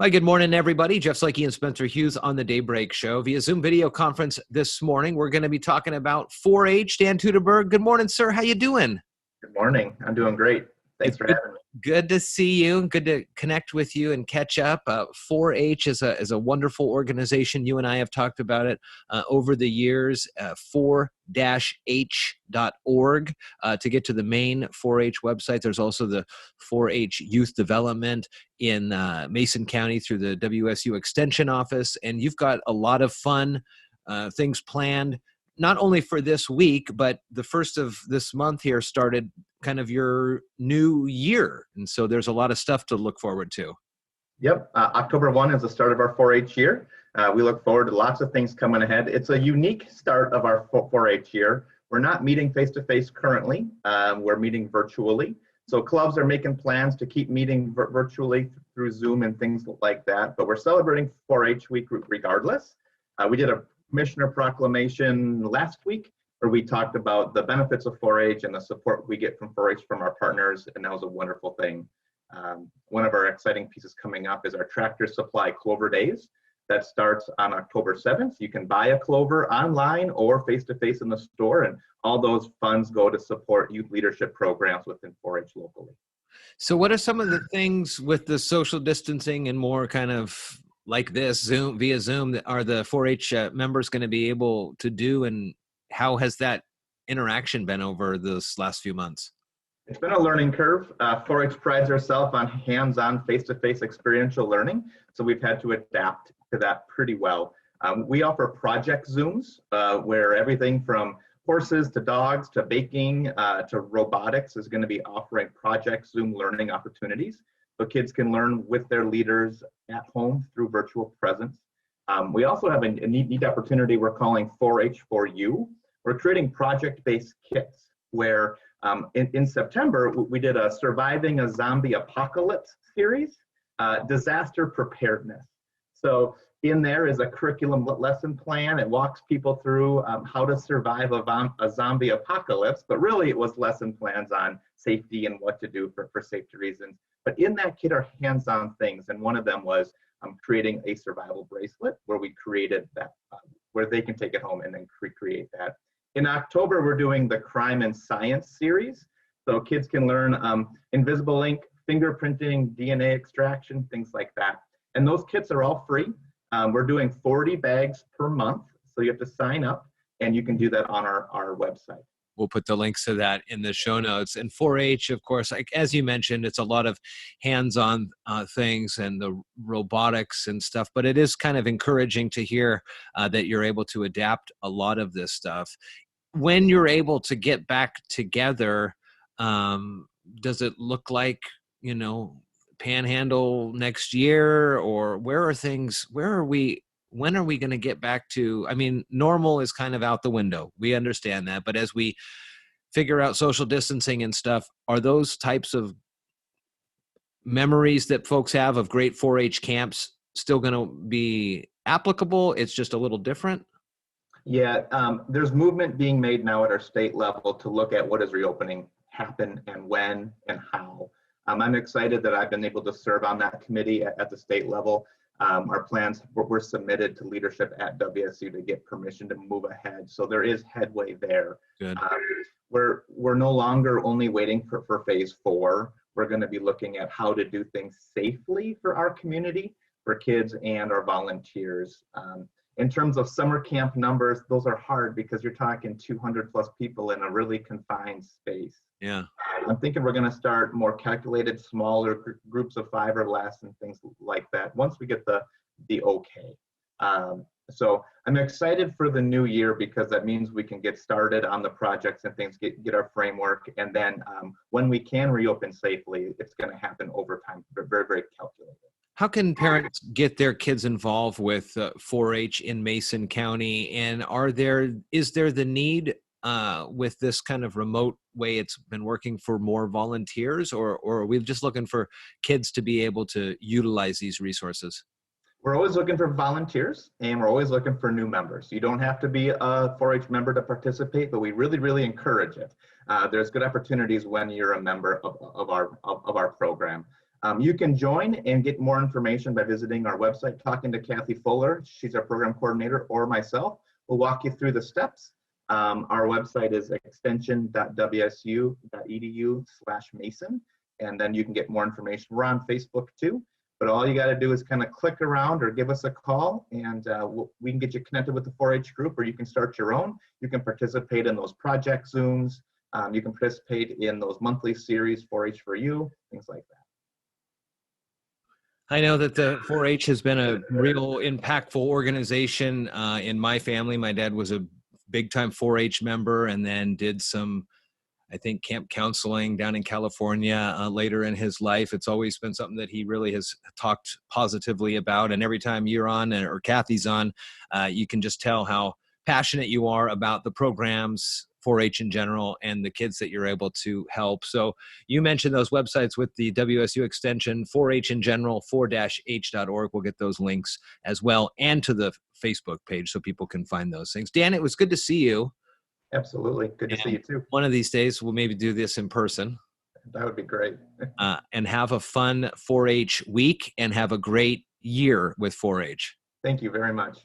Hi, good morning, everybody. Jeff Slakey and Spencer Hughes on the Daybreak Show via Zoom video conference this morning. We're going to be talking about 4-H. Dan Teuteberg, good morning, sir. How you doing? Good morning. I'm doing great. Thanks for having me. Good to see you. Good to connect with you and catch up. 4-H is a wonderful organization. You and I have talked about it over the years. 4-H.org to get to the main 4-H website. There's also the 4-H Youth Development in Mason County through the WSU Extension Office. And you've got a lot of fun things planned, not only for this week, but the first of this month here started kind of your new year. And so there's a lot of stuff to look forward to. Yep. October 1 is the start of our 4-H year. We look forward to lots of things coming ahead. It's a unique start of our 4-H year. We're not meeting face-to-face currently. We're meeting virtually. So clubs are making plans to keep meeting virtually through Zoom and things like that. But we're celebrating 4-H week regardless. We did a commissioner proclamation last week where we talked about the benefits of 4-H and the support we get from 4-H from our partners, and that was a wonderful thing. One of our exciting pieces coming up is our Tractor Supply Clover Days. That starts on October 7th. You can buy a clover online or face-to-face in the store, and all those funds go to support youth leadership programs within 4-H locally. So what are some of the things with the social distancing and more kind of like this Zoom via Zoom that are the 4-H members going to be able to do, and how has that interaction been over this last few months? It's been a learning curve. 4-H prides ourselves on hands-on, face-to-face experiential learning, so we've had to adapt to that pretty well. We offer project Zooms where everything from horses to dogs to baking to robotics is going to be offering project Zoom learning opportunities. So kids can learn with their leaders at home through virtual presence. We also have a neat opportunity we're calling 4-H for You. We're creating project-based kits where in September, we did a Surviving a Zombie Apocalypse series, disaster preparedness. So in there is a curriculum lesson plan. It walks people through how to survive a zombie apocalypse, but really it was lesson plans on safety and what to do for safety reasons. But in that kit are hands-on things, and one of them was creating a survival bracelet where we created that, where they can take it home and then recreate that. In October, we're doing the Crime and Science series. So kids can learn invisible ink, fingerprinting, DNA extraction, things like that. And those kits are all free. We're doing 40 bags per month. So you have to sign up, and you can do that on our website. We'll put the links to that in the show notes. And 4-H, of course, like, as you mentioned, it's a lot of hands-on things and the robotics and stuff, but it is kind of encouraging to hear that you're able to adapt a lot of this stuff. When you're able to get back together, does it look like, Panhandle next year, or when are we going to get back to, normal is kind of out the window. We understand that. But as we figure out social distancing and stuff, are those types of memories that folks have of great 4-H camps still going to be applicable? It's just a little different? Yeah, there's movement being made now at our state level to look at what does reopening happen and when and how. I'm excited that I've been able to serve on that committee at the state level. Our plans were submitted to leadership at WSU to get permission to move ahead. So there is headway there. Good. We're no longer only waiting for phase 4. We're going to be looking at how to do things safely for our community, for kids and our volunteers. In terms of summer camp numbers, those are hard because you're talking 200 plus people in a really confined space. Yeah. I'm thinking we're going to start more calculated, smaller groups of 5 or less and things like that once we get the okay. So I'm excited for the new year because that means we can get started on the projects and things, get our framework. And then when we can reopen safely, it's going to happen over time, but very, very calculated. How can parents get their kids involved with 4-H in Mason County? And is there the need with this kind of remote way it's been working for more volunteers, or are we just looking for kids to be able to utilize these resources? We're always looking for volunteers, and we're always looking for new members. You don't have to be a 4-H member to participate, but we really, really encourage it. There's good opportunities when you're a member of our program. You can join and get more information by visiting our website, talking to Kathy Fuller. She's our program coordinator, or myself. We'll walk you through the steps. Our website is extension.wsu.edu/Mason, and then you can get more information. We're on Facebook too, but all you got to do is kind of click around or give us a call, and we can get you connected with the 4-H group, or you can start your own. You can participate in those project Zooms. You can participate in those monthly series, 4-H for You, things like that. I know that the 4-H has been a real impactful organization in my family. My dad was a big-time 4-H member and then did some, I think, camp counseling down in California later in his life. It's always been something that he really has talked positively about. And every time you're on or Kathy's on, you can just tell how passionate you are about the programs, 4-H in general, and the kids that you're able to help. So you mentioned those websites with the WSU extension, 4-H in general, 4-H.org. We'll get those links as well, and to the Facebook page so people can find those things. Dan, it was good to see you. Absolutely. Good to see you too. One of these days, we'll maybe do this in person. That would be great. And have a fun 4-H week and have a great year with 4-H. Thank you very much.